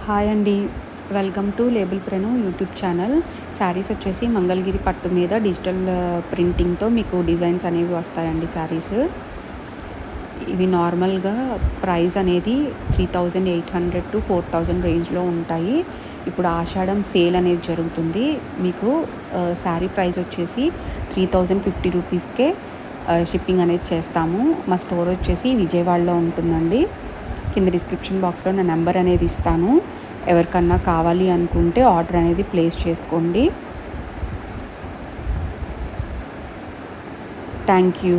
Hi అండి. Welcome to label ప్రెను YouTube channel. Saris వచ్చేసి మంగళగిరి పట్టు మీద డిజిటల్ ప్రింటింగ్తో మీకు డిజైన్స్ అనేవి వస్తాయండి. శారీస్ ఇవి నార్మల్గా ప్రైస్ అనేది 3800 to 4000 రేంజ్లో ఉంటాయి. ఇప్పుడు ఆషాఢం సేల్ అనేది జరుగుతుంది. మీకు శారీ ప్రైస్ వచ్చేసి 3050 రూపీస్కే షిప్పింగ్ అనేది చేస్తాము. మా స్టోర్ వచ్చేసి విజయవాడలో ఉంటుందండి. కింద డిస్క్రిప్షన్ బాక్స్లో నా నెంబర్ అనేది ఇస్తాను. ఎవరికన్నా కావాలి అనుకుంటే ఆర్డర్ అనేది ప్లేస్ చేసుకోండి. Thank you.